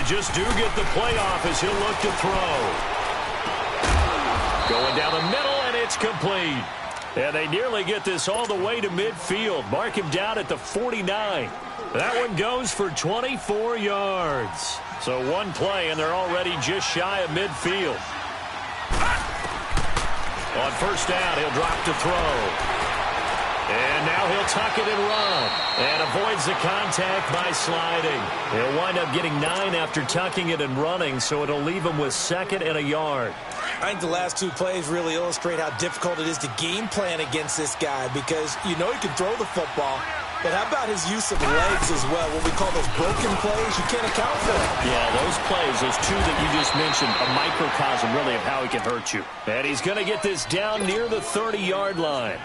just do get the playoff as he'll look to throw. Going down the middle, and it's complete. And they nearly get this all the way to midfield. Mark him down at the 49. That one goes for 24 yards. So one play, and they're already just shy of midfield. On first down, he'll drop to throw. And now he'll tuck it and run. And avoids the contact by sliding. He'll wind up getting 9 after tucking it and running, so it'll leave him with 2nd and a yard. I think the last 2 plays really illustrate how difficult it is to game plan against this guy because you know he can throw the football, but how about his use of legs as well? What we call those broken plays, you can't account for them. Yeah, those plays, those 2 that you just mentioned, a microcosm really of how he can hurt you. And he's going to get this down near the 30-yard line.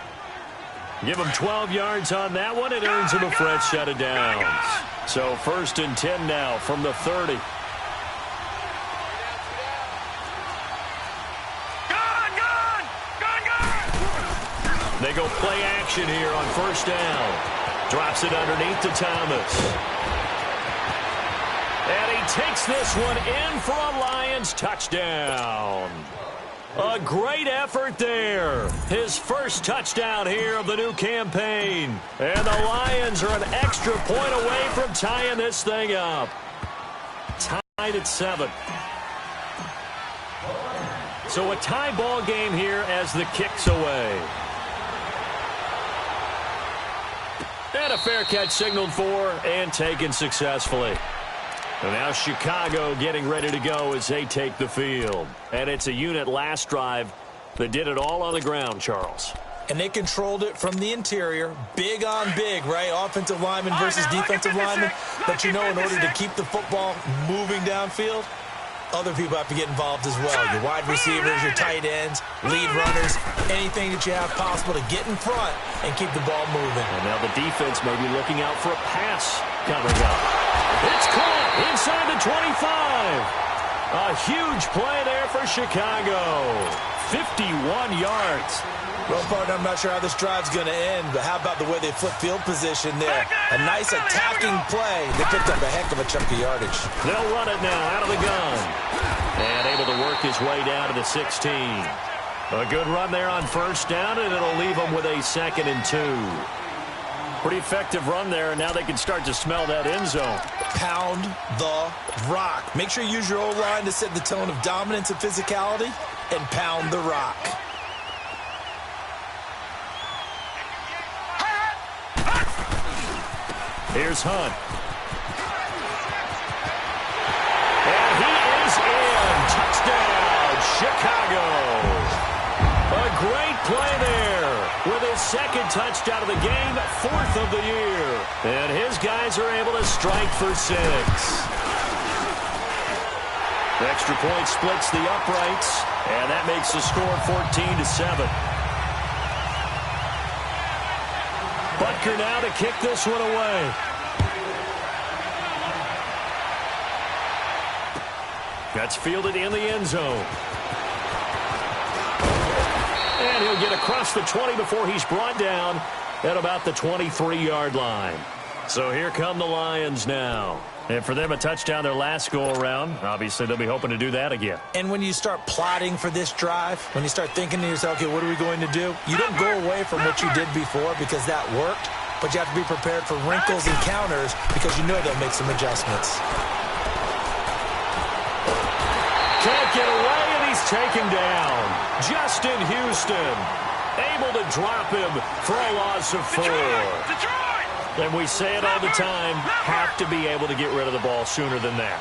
Give him 12 yards on that one. It earns him a fresh set of downs. So 1st and 10 now from the 30. They go play action here on first down. Drops it underneath to Thomas. And he takes this one in for a Lions touchdown. A great effort there. His first touchdown here of the new campaign. And the Lions are an extra point away from tying this thing up. Tied at 7. So a tie ball game here as the kick's away. And a fair catch signaled for and taken successfully. And now Chicago getting ready to go as they take the field. And it's a unit last drive that did it all on the ground, Charles. And they controlled it from the interior. Big on big, right? Offensive lineman versus defensive lineman. But you know, in order to keep the football moving downfield, other people have to get involved as well. Your wide receivers, your tight ends, lead runners, anything that you have possible to get in front and keep the ball moving. And now the defense may be looking out for a pass coming up. It's caught inside the 25. A huge play there for Chicago. 51 yards. Well, partner, I'm not sure how this drive's going to end, but how about the way they flip field position there? A nice attacking play. They picked up a heck of a chunk of yardage. They'll run it now out of the gun. And able to work his way down to the 16. A good run there on first down, and it'll leave them with a 2nd and 2. Pretty effective run there, and now they can start to smell that end zone. Pound the rock. Make sure you use your O-line to set the tone of dominance and physicality, and pound the rock. Here's Hunt. And he is in. Touchdown, Chicago. A great play there with his 2nd touchdown of the game, 4th of the year. And his guys are able to strike for 6. The extra point splits the uprights, and that makes the score 14-7. Butker now to kick this one away. That's fielded in the end zone. And he'll get across the 20 before he's brought down at about the 23-yard line. So here come the Lions now. And for them, a touchdown their last go-around. Obviously, they'll be hoping to do that again. And when you start plotting for this drive, when you start thinking to yourself, okay, what are we going to do? You don't go away from what you did before because that worked, but you have to be prepared for wrinkles and counters because you know they'll make some adjustments. Can't get away, and he's taken down. Justin Houston able to drop him for a loss of 4. And we say it all the time, have to be able to get rid of the ball sooner than that.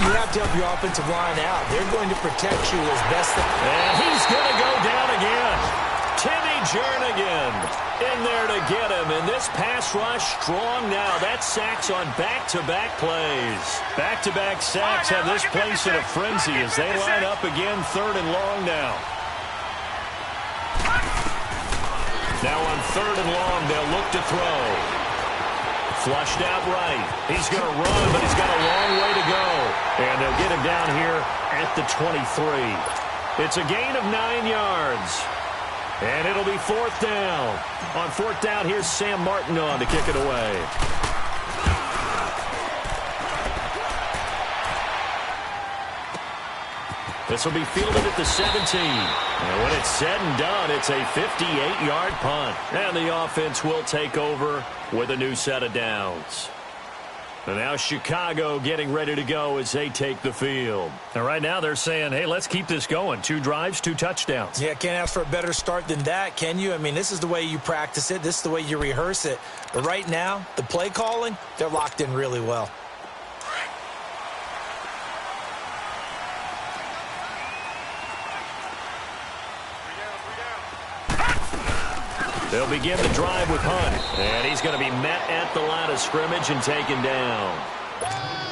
You have to help your offensive line out. They're going to protect you as best they can. And he's going to go down again. Timmy Jernigan in there to get him. And this pass rush strong now. That's sacks on back-to-back plays. Back-to-back sacks have this place in a frenzy as they line up again 3rd and long now. Now on 3rd and long, they'll look to throw. Flushed out right. He's going to run, but he's got a long way to go. And they'll get him down here at the 23. It's a gain of 9 yards. And it'll be 4th down. On 4th down, here's Sam Martin on to kick it away. This will be fielded at the 17. And when it's said and done, it's a 58-yard punt. And the offense will take over with a new set of downs. And now Chicago getting ready to go as they take the field. And right now they're saying, hey, let's keep this going. 2 drives, 2 touchdowns. Yeah, can't ask for a better start than that, can you? I mean, this is the way you practice it. This is the way you rehearse it. But right now, the play calling, they're locked in really well. They'll begin the drive with Hunt. And he's going to be met at the line of scrimmage and taken down.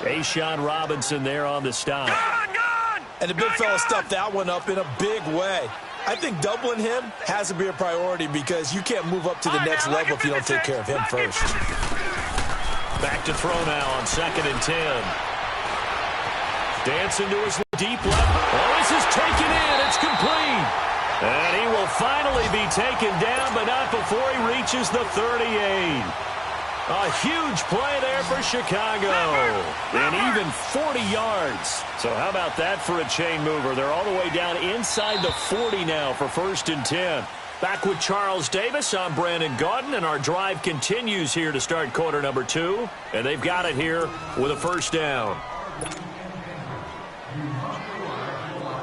A'Shawn Robinson there on the stop. And the big fella stuffed that one up in a big way. I think doubling him has to be a priority because you can't move up to the next level if you don't take care of him first. Back to throw now on 2nd and 10. Dancing to his deep left. Oh, this is taken in. It's complete. And he will finally be taken down, but not before he reaches the 38. A huge play there for Chicago. And even 40 yards. So how about that for a chain mover? They're all the way down inside the 40 now for 1st and 10. Back with Charles Davis, I'm Brandon Gaudin, and our drive continues here to start quarter number 2. And they've got it here with a 1st down.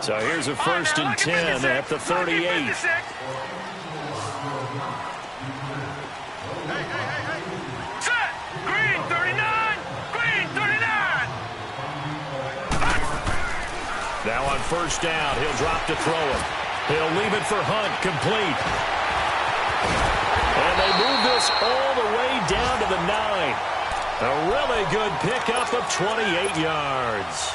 So here's a 1st and 10 at the 38. Now on 1st down, he'll drop to throw it. He'll leave it for Hunt, complete. And they move this all the way down to the 9. A really good pickup of 28 yards.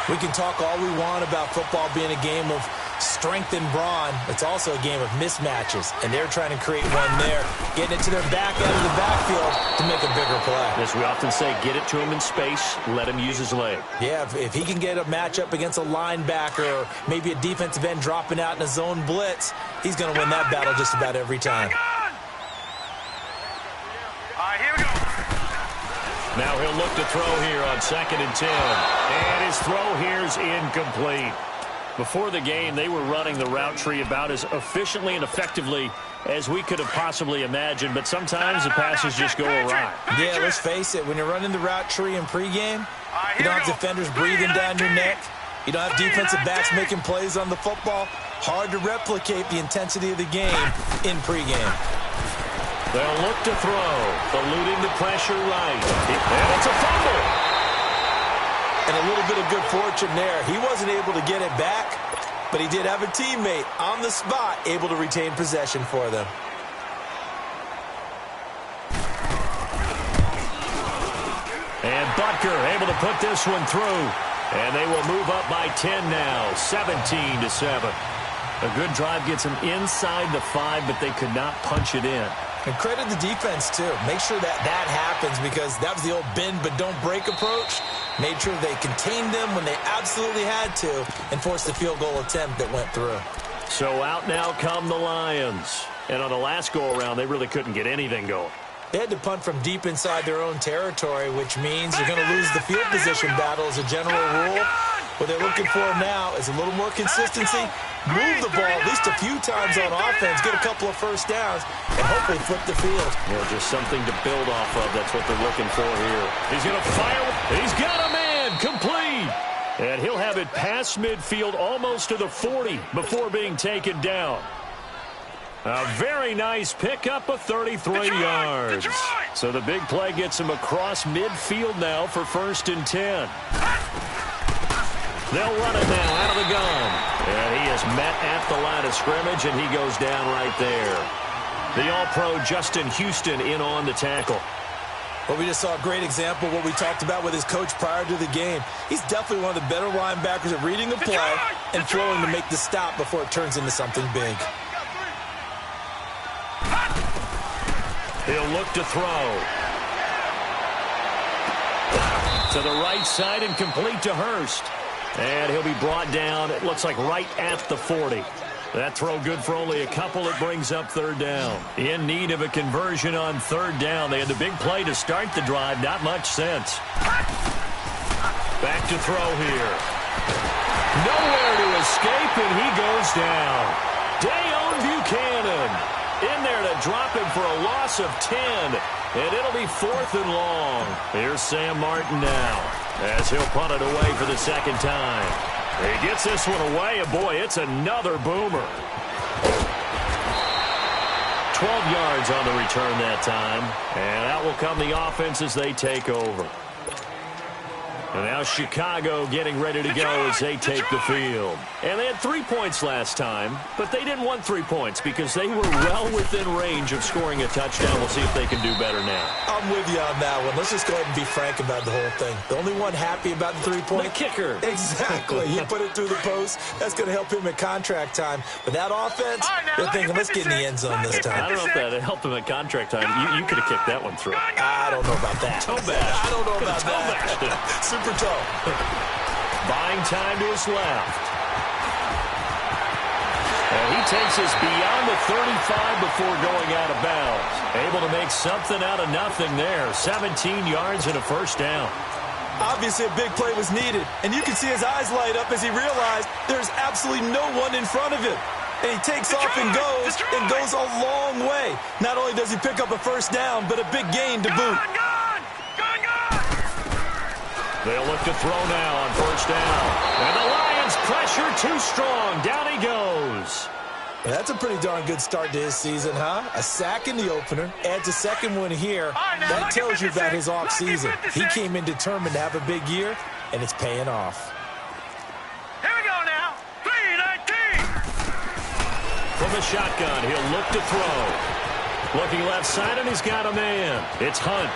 We can talk all we want about football being a game of strength and brawn. It's also a game of mismatches, and they're trying to create one there, getting it to their back end of the backfield to make a bigger play. As we often say, get it to him in space, let him use his leg. Yeah, if he can get a matchup against a linebacker or maybe a defensive end dropping out in a zone blitz, he's going to win that battle just about every time. Now he'll look to throw here on 2nd and 10. And his throw here is incomplete. Before the game, they were running the route tree about as efficiently and effectively as we could have possibly imagined, but sometimes the passes just go awry. Yeah, let's face it, when you're running the route tree in pregame, you don't have defenders breathing down your neck. You don't have defensive backs making plays on the football. Hard to replicate the intensity of the game in pregame. They'll look to throw, eluding the pressure right. And it's a fumble. And a little bit of good fortune there. He wasn't able to get it back, but he did have a teammate on the spot able to retain possession for them. And Butker able to put this one through. And they will move up by 10 now, 17-7. A good drive gets them inside the 5, but they could not punch it in. And credit the defense, too. Make sure that happens because that was the old bend but don't break approach. Made sure they contained them when they absolutely had to and forced the field goal attempt that went through. So out now come the Lions. And on the last go-around, they really couldn't get anything going. They had to punt from deep inside their own territory, which means you're going to lose the field position battle as a general rule. What they're looking for now is a little more consistency, move the ball at least a few times on offense, get a couple of 1st downs, and hopefully flip the field. Well, just something to build off of. That's what they're looking for here. He's going to fire. He's got a man complete. And he'll have it past midfield almost to the 40 before being taken down. A very nice pickup of 33 yards. So the big play gets him across midfield now for 1st and 10. They'll run it now out of the gun. And he is met at the line of scrimmage, and he goes down right there. The All-Pro Justin Houston in on the tackle. Well, we just saw a great example of what we talked about with his coach prior to the game. He's definitely one of the better linebackers at reading a play and flowing to make the stop before it turns into something big. He'll look to throw. To the right side and complete to Hurst. And he'll be brought down, it looks like right at the 40. That throw good for only a couple. It brings up 3rd down. In need of a conversion on 3rd down. They had the big play to start the drive. Not much sense. Back to throw here. Nowhere to escape, and he goes down. Dayon Buchanan in there to drop him for a loss of 10, and it'll be 4th and long. Here's Sam Martin now as he'll punt it away for the second time. He gets this one away, and boy, it's another boomer. 12 yards on the return that time, and out will come the offense as they take over. And now Chicago getting ready to go as they take the field. And they had 3 points last time, but they didn't want 3 points because they were well within range of scoring a touchdown. We'll see if they can do better now. I'm with you on that one. Let's just go ahead and be frank about the whole thing. The only one happy about the 3-point? The kicker. Exactly. He put it through the post. That's going to help him at contract time. But that offense, they're thinking, let's get in the end zone this time. I don't know if that helped him at contract time. You could have kicked that one through. I don't know about that. Toe bash. I don't know about that. Super toe. Buying time to his left. And he takes us beyond the 35 before going out of bounds. Able to make something out of nothing there. 17 yards and a first down. Obviously, a big play was needed. And you can see his eyes light up as he realized there's absolutely no one in front of him. And he takes off and goes a long way. Not only does he pick up a first down, but a big gain to boot. They'll look to throw now on first down. And the Lions pressure too strong. Down he goes. That's a pretty darn good start to his season, huh? A sack in the opener, adds a second one here. That tells you about his offseason. He came in determined to have a big year, and it's paying off. Here we go now. 3-19. From the shotgun, he'll look to throw. Looking left side, and he's got a man. It's Hunt.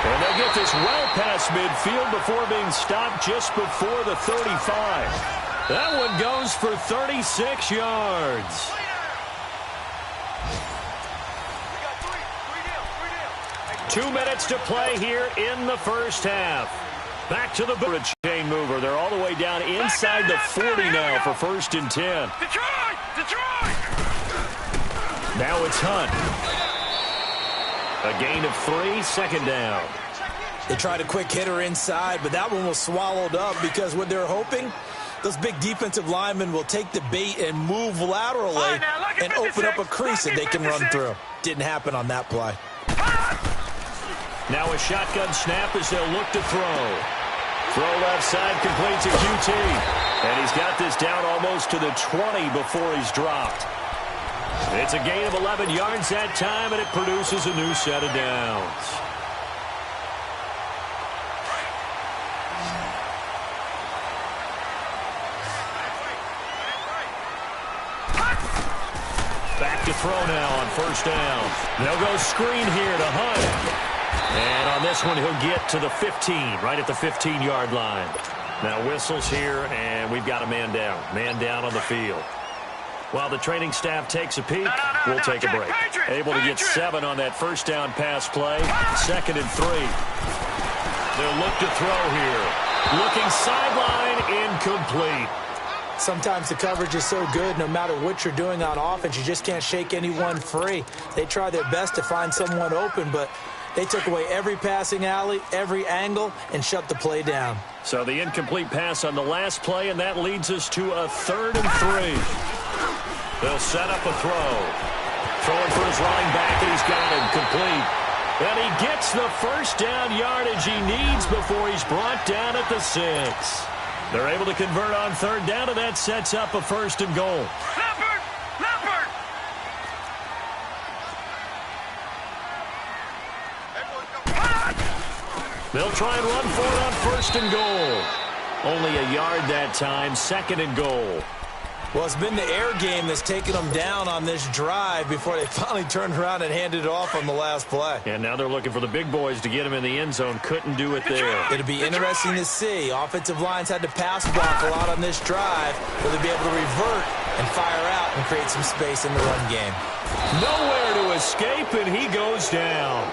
And they'll get this well past midfield before being stopped just before the 35. That one goes for 36 yards. 2 minutes to play here in the first half. Back to the chain mover. They're all the way down inside the 40 now for 1st and 10. Detroit! Now it's Hunt. A gain of 3, second down. They tried a quick hitter inside, but that one was swallowed up because what they're hoping, those big defensive linemen will take the bait and move laterally and open up a crease that they can run through. Didn't happen on that play. Now a shotgun snap as they'll look to throw. Throw left side, complete to QT. And he's got this down almost to the 20 before he's dropped. It's a gain of 11 yards that time, and it produces a new set of downs. Back to throw now on first down. They'll go screen here to Hunt. And on this one, he'll get to the 15, right at the 15-yard line. Now whistles here, and we've got a man down. Man down on the field. While the training staff takes a peek, we'll take a break. Able to get 7 on that first down pass play. 2nd and 3. They'll look to throw here. Looking sideline, incomplete. Sometimes the coverage is so good, no matter what you're doing on offense, you just can't shake anyone free. They try their best to find someone open, but they took away every passing alley, every angle, and shut the play down. So the incomplete pass on the last play, and that leads us to a 3rd and 3. They'll set up a throw. Throwing for his running back, and he's got him complete. And he gets the first down yardage he needs before he's brought down at the 6. They're able to convert on 3rd down, and that sets up a 1st and goal. Leopard! They'll try and run for it on 1st and goal. Only a yard that time, 2nd and goal. Well, it's been the air game that's taken them down on this drive before they finally turned around and handed it off on the last play. And now they're looking for the big boys to get him in the end zone. Couldn't do it there. It'll be interesting to see. Offensive lines had to pass block a lot on this drive. Will they be able to revert and fire out and create some space in the run game? Nowhere to escape, and he goes down.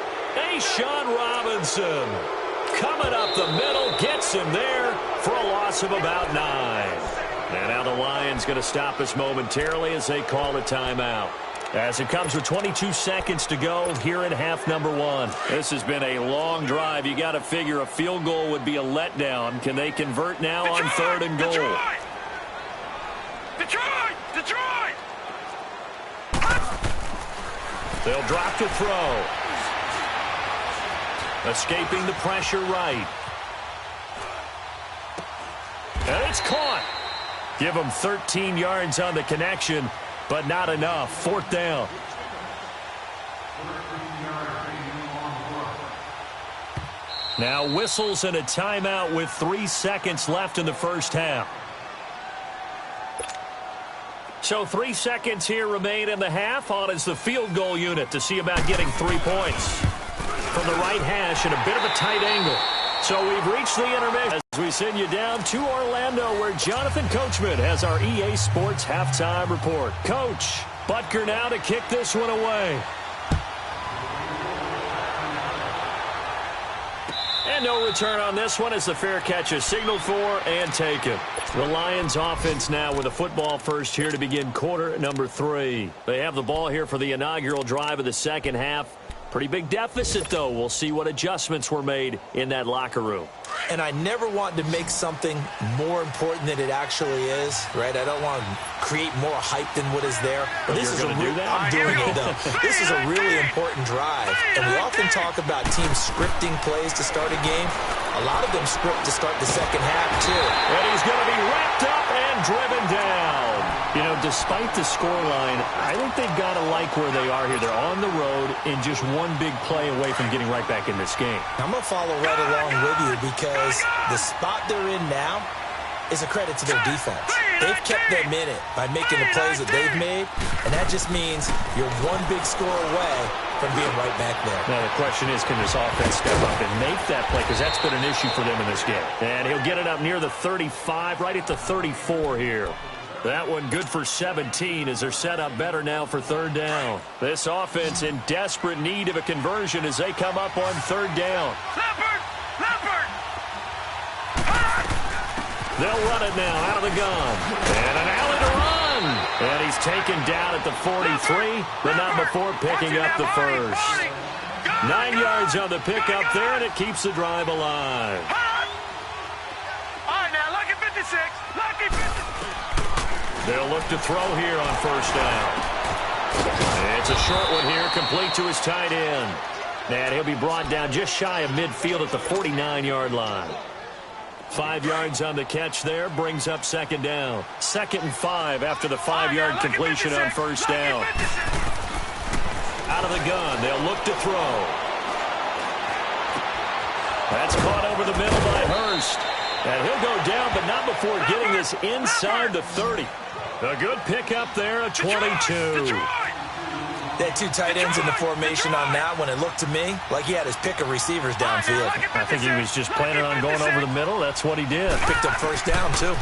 Sean Robinson coming up the middle, gets him there for a loss of about 9. And now the Lions going to stop us momentarily as they call a timeout. As it comes with 22 seconds to go here in half number one. This has been a long drive. You got to figure a field goal would be a letdown. Can they convert now on third and goal? Detroit! Detroit! They'll drop to throw. Escaping the pressure right. And it's caught. Give them 13 yards on the connection, but not enough. Fourth down. Now whistles and a timeout with 3 seconds left in the first half. So 3 seconds here remain in the half. On is the field goal unit to see about getting 3 points. From the right hash at a bit of a tight angle. So we've reached the intermission as we send you down to Orlando where Jonathan Coachman has our EA Sports halftime report. Coach, Butker now to kick this one away. And no return on this one as the fair catch is signaled for and taken. The Lions offense now with a football first here to begin quarter number 3. They have the ball here for the inaugural drive of the second half. Pretty big deficit, though. We'll see what adjustments were made in that locker room. And I never want to make something more important than it actually is, right? I don't want to create more hype than what is there. But this is going to do that? I'm doing it, though. This is a really important drive. And we often talk about teams scripting plays to start a game. A lot of them script to start the second half, too. And he's going to be wrapped up and driven down. You know, despite the scoreline, I think they've got to like where they are here. They're on the road in just one big play away from getting right back in this game. I'm going to follow right along with you because the spot they're in now is a credit to their defense. They've kept them in it by making the plays that they've made, and that just means you're one big score away from being right back there. Now, the question is, can this offense step up and make that play? Because that's been an issue for them in this game. And he'll get it up near the 35, right at the 34 here. That one good for 17 as they're set up better now for third down. This offense in desperate need of a conversion as they come up on third down. Leopard! Leopard! They'll run it now out of the gun. And an alley to run. And he's taken down at the 43, but not before picking up the first. 9 yards on the pickup there, and it keeps the drive alive. All right, now, lucky 56. Lucky 56. They'll look to throw here on first down. It's a short one here, complete to his tight end. And he'll be brought down just shy of midfield at the 49-yard line. 5 yards on the catch there, brings up second down. 2nd and 5 after the 5-yard completion on first down. Out of the gun, they'll look to throw. That's caught over the middle by Hurst. And he'll go down, but not before getting this inside the 30. A good pickup there, a 22. They had 2 tight ends in the formation on that one. It looked to me like he had his pick of receivers downfield. I think he was just planning on going over the middle. That's what he did. Picked up first down, too.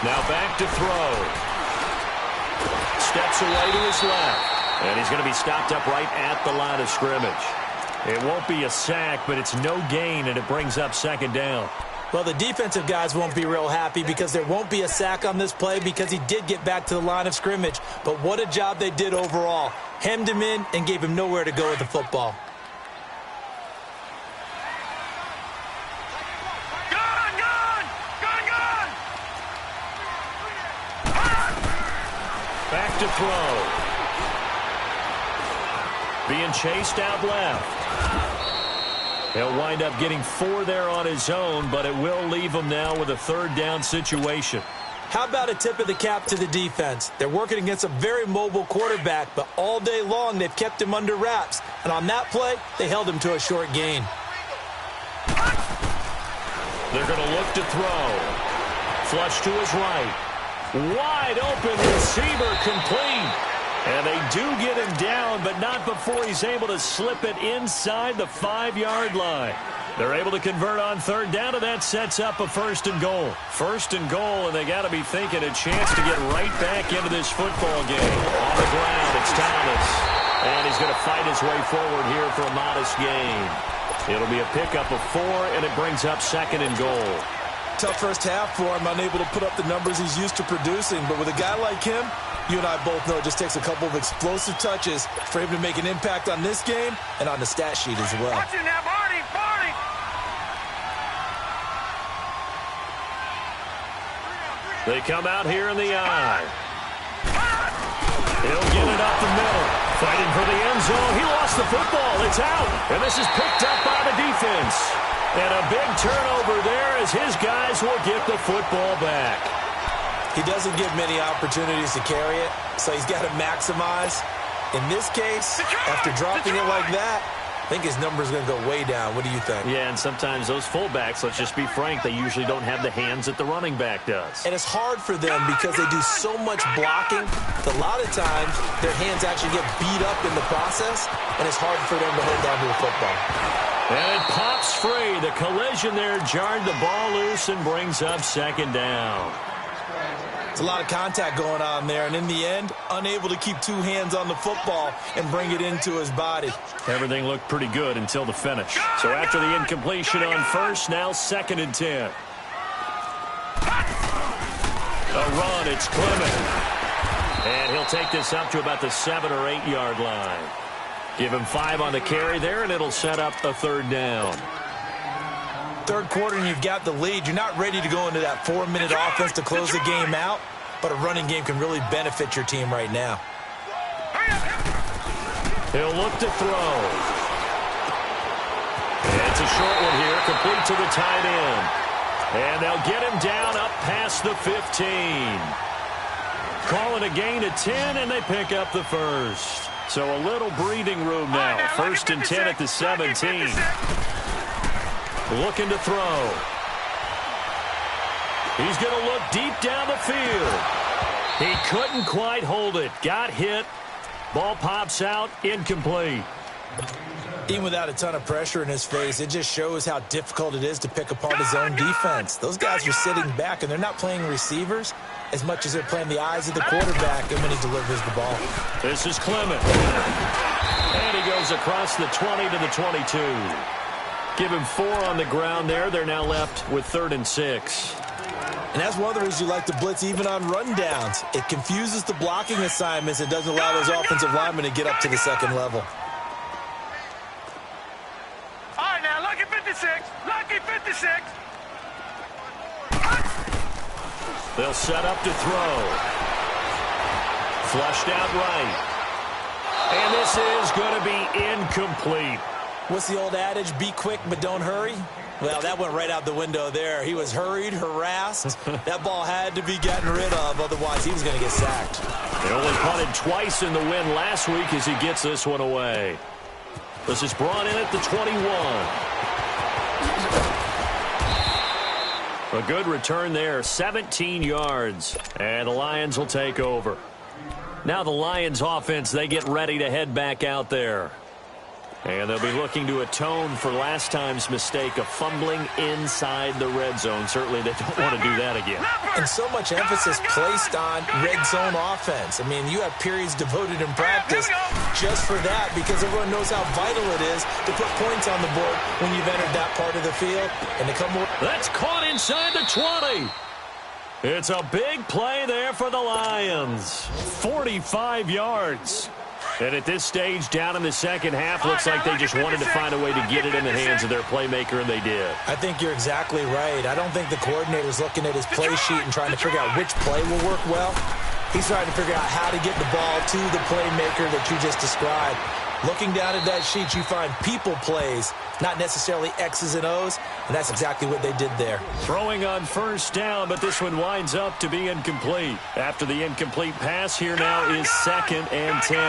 Now back to throw. Steps away to his left. And he's going to be stopped up right at the line of scrimmage. It won't be a sack, but it's no gain, and it brings up second down. Well, the defensive guys won't be real happy because there won't be a sack on this play because he did get back to the line of scrimmage. But what a job they did overall. Hemmed him in and gave him nowhere to go with the football. Back to throw. Being chased out left. He'll wind up getting 4 there on his own, but it will leave him now with a third down situation. How about a tip of the cap to the defense? They're working against a very mobile quarterback, but all day long they've kept him under wraps. And on that play, they held him to a short gain. They're going to look to throw. Flush to his right. Wide open receiver complete. And they do get him down, but not before he's able to slip it inside the 5-yard line. They're able to convert on third down, and that sets up a first and goal. First and goal, and they got to be thinking a chance to get right back into this football game. On the ground, it's Thomas. And he's going to fight his way forward here for a modest gain. It'll be a pickup of 4, and it brings up second and goal. Tough first half for him, unable to put up the numbers he's used to producing. But with a guy like him, you and I both know it just takes a couple of explosive touches for him to make an impact on this game and on the stat sheet as well. Watch it now, Barney, Barney. They come out here in the eye. He'll get it up the middle. Fighting for the end zone. He lost the football. It's out. And this is picked up by the defense. And a big turnover there as his guys will get the football back. He doesn't give many opportunities to carry it, so he's got to maximize. In this case, after dropping it like that, I think his number is going to go way down. What do you think? Yeah, and sometimes those fullbacks, let's just be frank, they usually don't have the hands that the running back does. And it's hard for them because they do so much blocking that a lot of times their hands actually get beat up in the process, and it's hard for them to hold on to the football. And it pops free. The collision there jarred the ball loose and brings up second down. It's a lot of contact going on there, and in the end, unable to keep two hands on the football and bring it into his body. Everything looked pretty good until the finish. So after the incompletion on first, now 2nd and 10. A run, it's Clement. And he'll take this up to about the 7 or 8 yard line. Give him 5 on the carry there, and it'll set up a 3rd down. Third quarter and you've got the lead. You're not ready to go into that 4-minute offense to close the game out, but a running game can really benefit your team right now. He'll look to throw. It's a short one here, complete to the tight end. And they'll get him down up past the 15. Calling a gain of 10, and they pick up the first. So a little breathing room now. 1st and 10 at the 17. Looking to throw. He's going to look deep down the field. He couldn't quite hold it. Got hit. Ball pops out. Incomplete. Even without a ton of pressure in his face, it just shows how difficult it is to pick apart his own defense. Those guys are sitting back, and they're not playing receivers as much as they're playing the eyes of the quarterback and when he delivers the ball. This is Clement. And he goes across the 20 to the 22. Give him 4 on the ground there. They're now left with 3rd and 6. And that's one of the reasons you like to blitz even on rundowns. It confuses the blocking assignments. It doesn't allow those offensive linemen to get up to the second level. All right, now, lucky 56. Lucky 56. They'll set up to throw. Flushed out right. And this is going to be incomplete. What's the old adage? Be quick, but don't hurry? Well, that went right out the window there. He was hurried, harassed. That ball had to be gotten rid of, otherwise he was going to get sacked. He only punted twice in the win last week as he gets this one away. This is brought in at the 21. A good return there, 17 yards. And the Lions will take over. Now the Lions offense, they get ready to head back out there. And they'll be looking to atone for last time's mistake of fumbling inside the red zone. Certainly they don't want to do that again. And so much emphasis placed on red zone offense. I mean, you have periods devoted in practice just for that because everyone knows how vital it is to put points on the board when you've entered that part of the field. And to come over. That's caught inside the 20. It's a big play there for the Lions. 45 yards. And at this stage, down in the second half, looks like they just wanted to find a way to get it in the hands of their playmaker, and they did. I think you're exactly right. I don't think the coordinator's looking at his play sheet and trying to figure out which play will work well. He's trying to figure out how to get the ball to the playmaker that you just described. Looking down at that sheet, you find people plays, not necessarily X's and O's, and that's exactly what they did there. Throwing on first down, but this one winds up to be incomplete. After the incomplete pass, here now is 2nd and 10.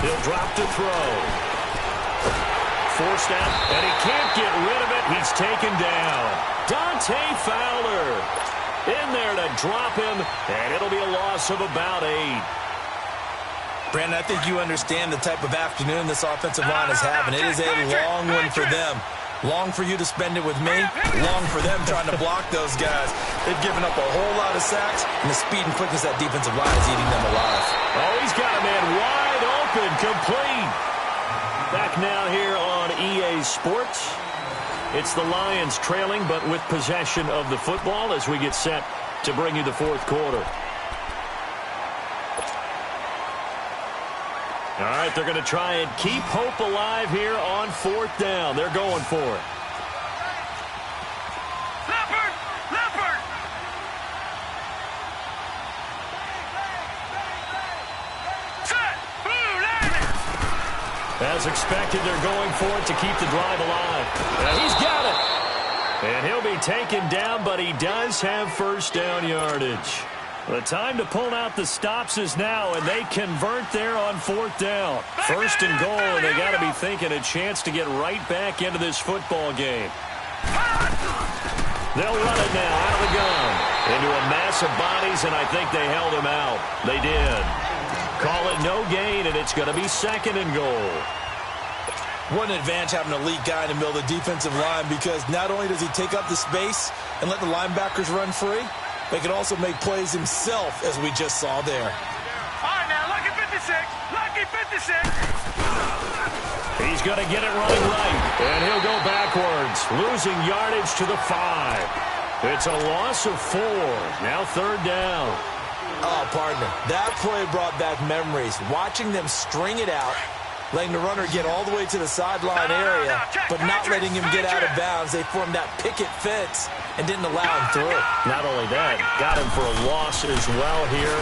He'll drop to throw. Forced out, and he can't get rid of it. He's taken down. Dante Fowler in there to drop him, and it'll be a loss of about 8. Brandon, I think you understand the type of afternoon this offensive line is having. It is a long one for them. Long for you to spend it with me. Long for them trying to block those guys. They've given up a whole lot of sacks, and the speed and quickness of that defensive line is eating them alive. Oh, he's got a man wide open, complete. Back now here on EA Sports. It's the Lions trailing, but with possession of the football as we get set to bring you the fourth quarter. All right, they're going to try and keep hope alive here on fourth down. They're going for it. Leopard! Set! Blue line! As expected, they're going for it to keep the drive alive. And he's got it. And he'll be taken down, but he does have first down yardage. The time to pull out the stops is now, and they convert there on fourth down. First and goal, and they got to be thinking a chance to get right back into this football game. They'll run it now out of the gun into a mass of bodies, and I think they held him out. They did. Call it no gain, and it's going to be second and goal. What an advantage having an elite guy in the middle of the defensive line, because not only does he take up the space and let the linebackers run free, but he can also make plays himself, as we just saw there. All right, now, lucky 56. Lucky 56. He's going to get it running right, and he'll go backwards, losing yardage to the 5. It's a loss of 4. Now third down. Oh, partner, that play brought back memories. Watching them string it out, letting the runner get all the way to the sideline area, but not letting him get out of bounds. They formed that picket fence and didn't allow him through. Not only that, got him for a loss as well here.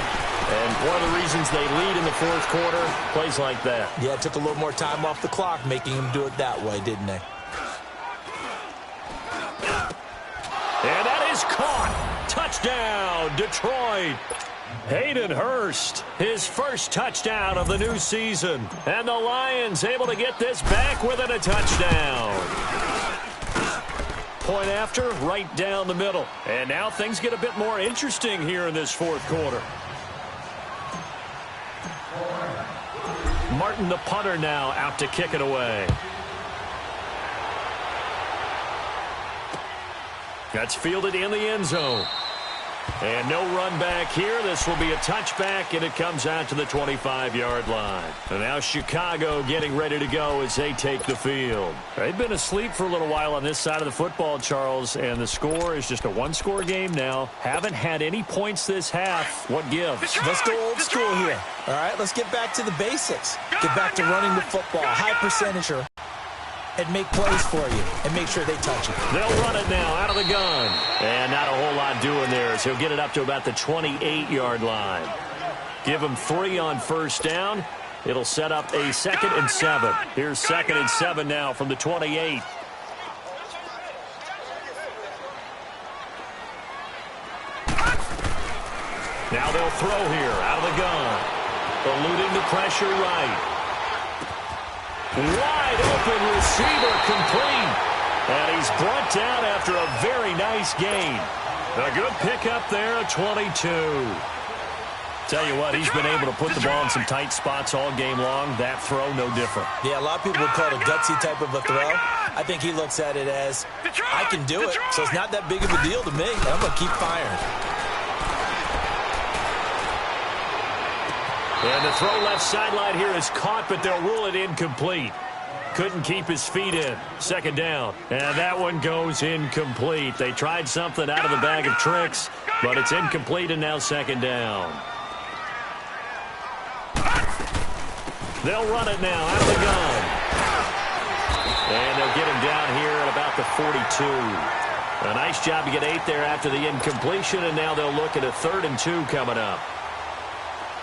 And one of the reasons they lead in the fourth quarter, plays like that. Yeah, it took a little more time off the clock, making him do it that way, didn't they? And that is caught. Touchdown, Detroit. Hayden Hurst, his first touchdown of the new season. And the Lions able to get this back within a touchdown. Point after, right down the middle. And now things get a bit more interesting here in this fourth quarter. Martin, the punter, now out to kick it away. That's fielded in the end zone. And no run back here. This will be a touchback, and it comes out to the 25-yard line. And now Chicago getting ready to go as they take the field. They've been asleep for a little while on this side of the football, Charles, and the score is just a one-score game now. Haven't had any points this half. What gives? Let's go old school here. All right, let's get back to the basics. Get back to running the football, high percentager, and make plays for you, and make sure they touch it. They'll run it now out of the gun. And not a whole lot doing there as he'll get it up to about the 28-yard line. Give him 3 on first down. It'll set up a 2nd and 7. Here's 2nd and 7 now from the 28. Now they'll throw here out of the gun. Eluding the pressure right. Wide open receiver complete. And he's brought down after a very nice gain. A good pickup there at 22. Tell you what, he's been able to put the ball in some tight spots all game long. That throw, no different. Yeah, a lot of people would call it a gutsy type of a throw. I think he looks at it as, I can do it, so it's not that big of a deal to me. I'm going to keep firing. And the throw left sideline here is caught, but they'll rule it incomplete. Couldn't keep his feet in. 2nd down. And that one goes incomplete. They tried something out of the bag of tricks, but it's incomplete, and now 2nd down. They'll run it now out of the gun. And they'll get him down here at about the 42. A nice job to get 8 there after the incompletion, and now they'll look at a 3rd and 2 coming up.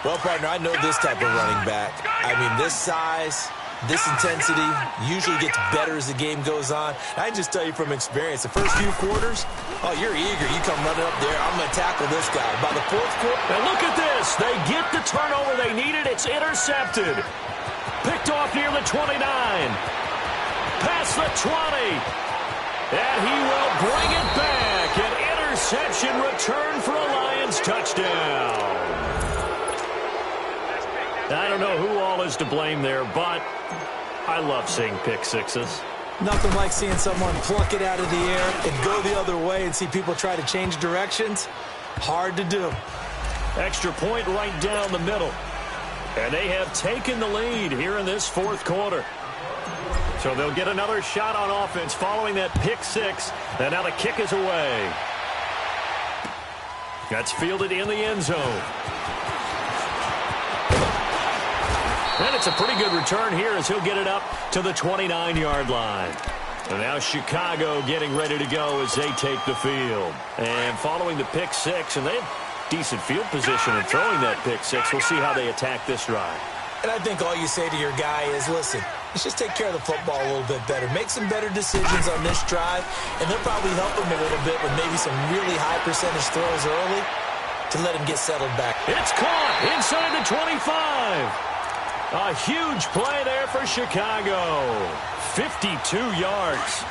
Well, partner, I know this type of running back. I mean, this size, this intensity usually gets better as the game goes on. I can just tell you from experience, the first few quarters, oh, you're eager. You come running up there, I'm going to tackle this guy. By the 4th quarter. And look at this. They get the turnover they needed. It's intercepted. Picked off near the 29. Past the 20. And he will bring it back. An interception return for a Lions touchdown. I don't know who all is to blame there, but I love seeing pick sixes. Nothing like seeing someone pluck it out of the air and go the other way and see people try to change directions. Hard to do. Extra point right down the middle. And they have taken the lead here in this 4th quarter. So they'll get another shot on offense following that pick six. And now the kick is away. That's fielded in the end zone. And it's a pretty good return here as he'll get it up to the 29-yard line. And now Chicago getting ready to go as they take the field. And following the pick six, and they have decent field position in throwing that pick six. We'll see how they attack this drive. And I think all you say to your guy is, listen, let's just take care of the football a little bit better. Make some better decisions on this drive, and they'll probably help him a little bit with maybe some really high percentage throws early to let him get settled back. It's caught inside the 25. A huge play there for Chicago. 52 yards.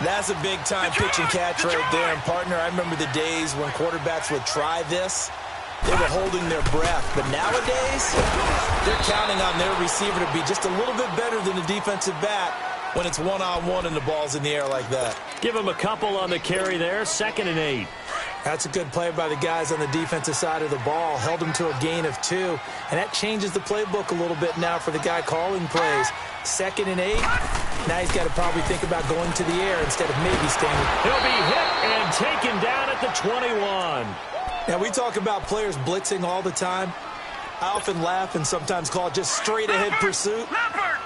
That's a big-time pitch and catch right there. And, partner, I remember the days when quarterbacks would try this. They were holding their breath. But nowadays, they're counting on their receiver to be just a little bit better than the defensive back when it's one-on-one and the ball's in the air like that. Give him a couple on the carry there. 2nd and 8. That's a good play by the guys on the defensive side of the ball. Held him to a gain of 2. And that changes the playbook a little bit now for the guy calling plays. 2nd and 8. Now he's got to probably think about going to the air instead of maybe staying. He'll be hit and taken down at the 21. Now, we talk about players blitzing all the time. I often laugh and sometimes call it just straight-ahead pursuit.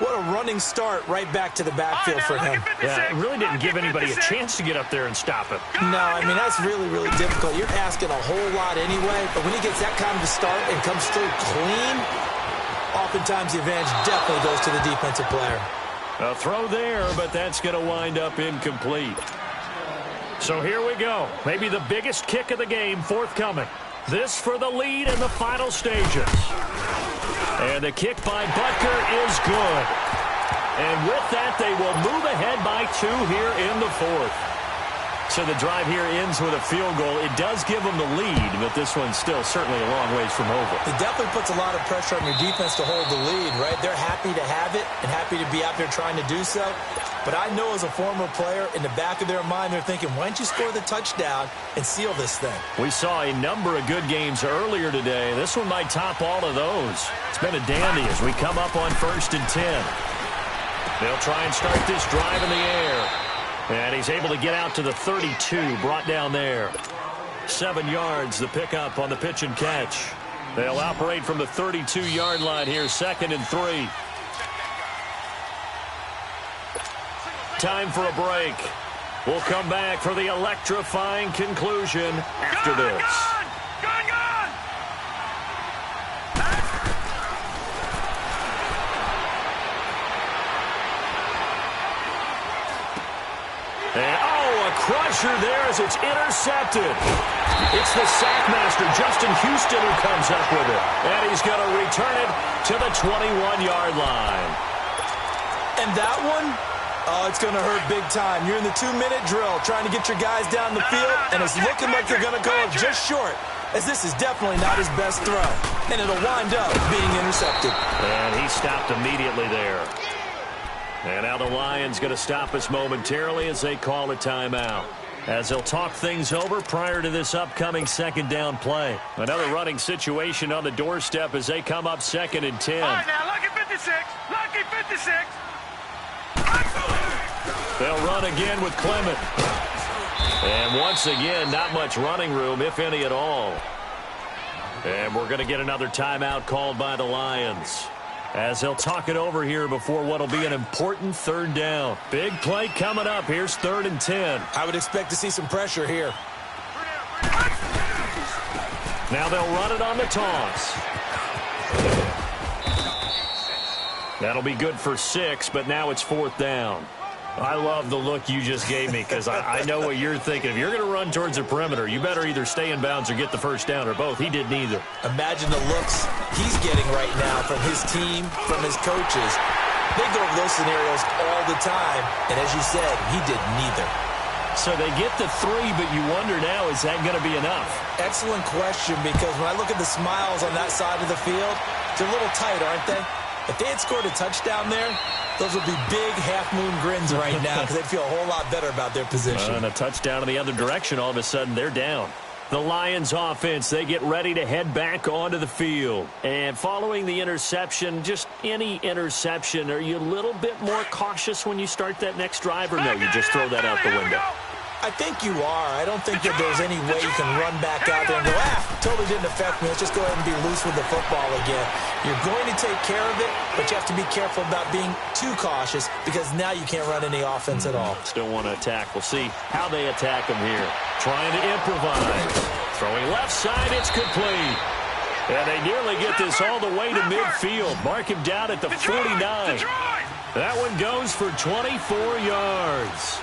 What a running start right back to the backfield for him. Yeah, it really didn't give anybody a chance to get up there and stop him. No, I mean, that's really, really difficult. You're asking a whole lot anyway, but when he gets that kind of a start and comes through clean, oftentimes the advantage definitely goes to the defensive player. A throw there, but that's going to wind up incomplete. So here we go. Maybe the biggest kick of the game forthcoming. This for the lead in the final stages. And the kick by Butker is good. And with that, they will move ahead by 2 here in the 4th. So the drive here ends with a field goal. It does give them the lead, but this one's still certainly a long ways from over. It definitely puts a lot of pressure on your defense to hold the lead, right? They're happy to have it and happy to be out there trying to do so. But I know as a former player, in the back of their mind, they're thinking, why don't you score the touchdown and seal this thing? We saw a number of good games earlier today. This one might top all of those. It's been a dandy as we come up on 1st and 10. They'll try and start this drive in the air. And he's able to get out to the 32, brought down there. 7 yards, the pickup on the pitch and catch. They'll operate from the 32-yard line here, 2nd and 3. Time for a break. We'll come back for the electrifying conclusion after this. And, a crusher there as it's intercepted. It's the sackmaster, Justin Houston, who comes up with it. And he's going to return it to the 21-yard line. And that one, it's going to hurt big time. You're in the 2-minute drill trying to get your guys down the field, and it's looking like they're going to go just short, as this is definitely not his best throw. And it'll wind up being intercepted. And he stopped immediately there. And now the Lions going to stop us momentarily as they call a timeout. As they'll talk things over prior to this upcoming 2nd down play. Another running situation on the doorstep as they come up 2nd and 10. All right, now, lucky 56. Lucky 56. They'll run again with Clement. And once again, not much running room, if any at all. And we're going to get another timeout called by the Lions. As they'll talk it over here before what will be an important 3rd down. Big play coming up. Here's 3rd and 10. I would expect to see some pressure here. Now they'll run it on the toss. That'll be good for 6, but now it's 4th down. I love the look you just gave me because I know what you're thinking. If you're going to run towards the perimeter, you better either stay in bounds or get the 1st down or both. He did neither. Imagine the looks he's getting right now from his team, from his coaches. They go over those scenarios all the time, and as you said, he did neither. So they get the 3, but you wonder now, is that going to be enough? Excellent question, because when I look at the smiles on that side of the field, they're a little tight, aren't they? If they had scored a touchdown there, those would be big half-moon grins right now because they'd feel a whole lot better about their position. And a touchdown in the other direction, all of a sudden, they're down. The Lions offense, they get ready to head back onto the field. And following the interception, just any interception, are you a little bit more cautious when you start that next drive, or no, you just throw that out the window? I think you are. I don't think that there's any way you can run back out there and go, totally didn't affect me. Let's just go ahead and be loose with the football again. You're going to take care of it, but you have to be careful about being too cautious because now you can't run any offense at all. Still want to attack. We'll see how they attack them here. Trying to improvise. Throwing left side, it's complete. And they nearly get this all the way to midfield. Mark him down at the 49. That one goes for 24 yards.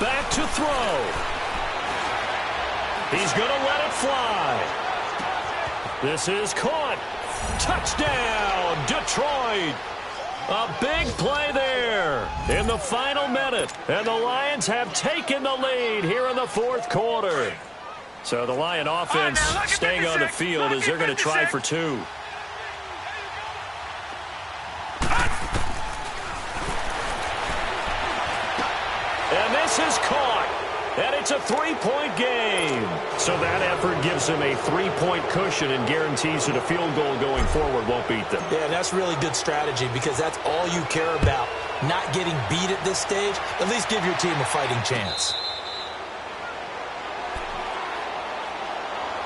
Back to throw. He's going to let it fly. This is caught. Touchdown, Detroit. A big play there in the final minute. And the Lions have taken the lead here in the fourth quarter. So the Lion offense staying on the field as they're going to try for two. And this is caught. And it's a three-point game. So that effort gives them a three-point cushion and guarantees that a field goal going forward won't beat them. Yeah, that's really good strategy because that's all you care about. Not getting beat at this stage. At least give your team a fighting chance.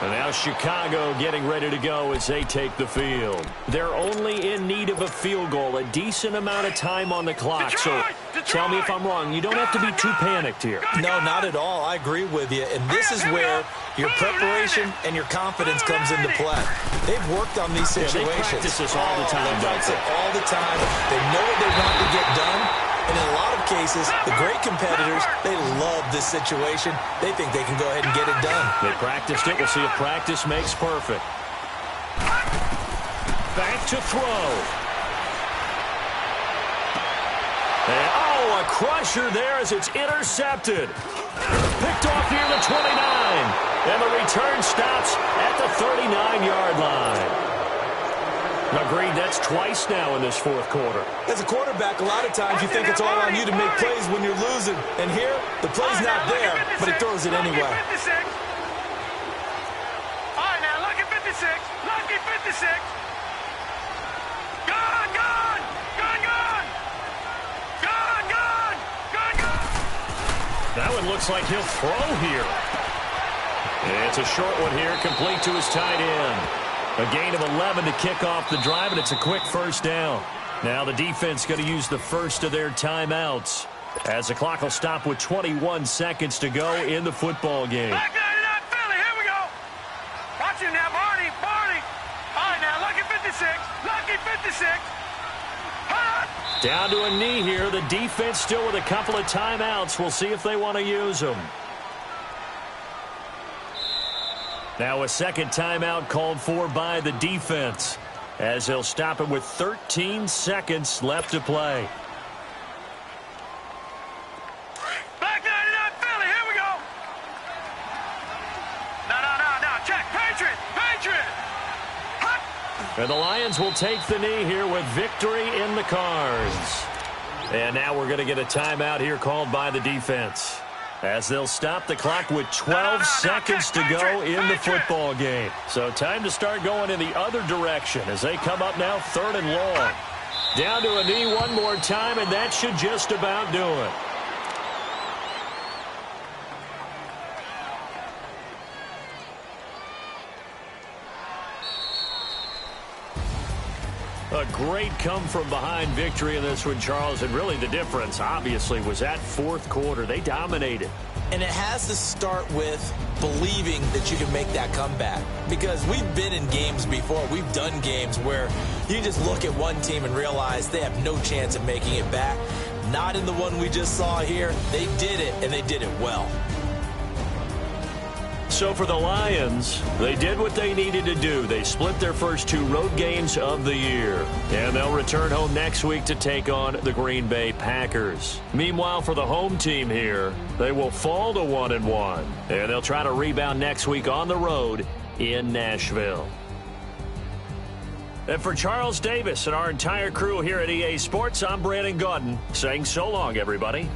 And now Chicago getting ready to go as they take the field. They're only in need of a field goal, a decent amount of time on the clock. So tell me if I'm wrong. You don't have to be too panicked here. No, not at all. I agree with you. And this is where your preparation and your confidence comes into play. They've worked on these situations. They practice this all the time. They practice it all the time. They know what they want to get done. And in a lot of cases, the great competitors, they love this situation. They think they can go ahead and get it done. They practiced it. We'll see if practice makes perfect. Back to throw. And, a crusher there as it's intercepted. Picked off near the 29. And the return stops at the 39-yard line. Agreed, that's twice now in this fourth quarter. As a quarterback, a lot of times you think it's all on you to make plays when you're losing. And here, the play's not there, but he throws it anyway. All right, now, lucky 56. Lucky 56. Gone, gone. Gone, gone. Gone, gone. Gone, gone. That one looks like he'll throw here. And it's a short one here, complete to his tight end. A gain of 11 to kick off the drive, and it's a quick first down. Now the defense going to use the first of their timeouts as the clock will stop with 21 seconds to go in the football game. Back 99 Philly, here we go. Watch him now, Barney, Barney. All right, now, lucky 56. Lucky 56. Hot. Down to a knee here. The defense still with a couple of timeouts. We'll see if they want to use them. Now a second timeout called for by the defense as they'll stop it with 13 seconds left to play. Back 99 Philly, here we go. No, check. Patriot, Patriot. Hot. And the Lions will take the knee here with victory in the cards. And now we're going to get a timeout here called by the defense as they'll stop the clock with 12 seconds to go in the football game. So time to start going in the other direction as they come up now third and long. Down to a knee one more time, and that should just about do it. A great come-from-behind victory in this one, Charles, and really the difference, obviously, was that fourth quarter. They dominated. And it has to start with believing that you can make that comeback. Because we've been in games before. We've done games where you just look at one team and realize they have no chance of making it back. Not in the one we just saw here. They did it, and they did it well. So for the Lions, they did what they needed to do. They split their first two road games of the year. And they'll return home next week to take on the Green Bay Packers. Meanwhile, for the home team here, they will fall to 1-1. And they'll try to rebound next week on the road in Nashville. And for Charles Davis and our entire crew here at EA Sports, I'm Brandon Gaudin saying so long, everybody.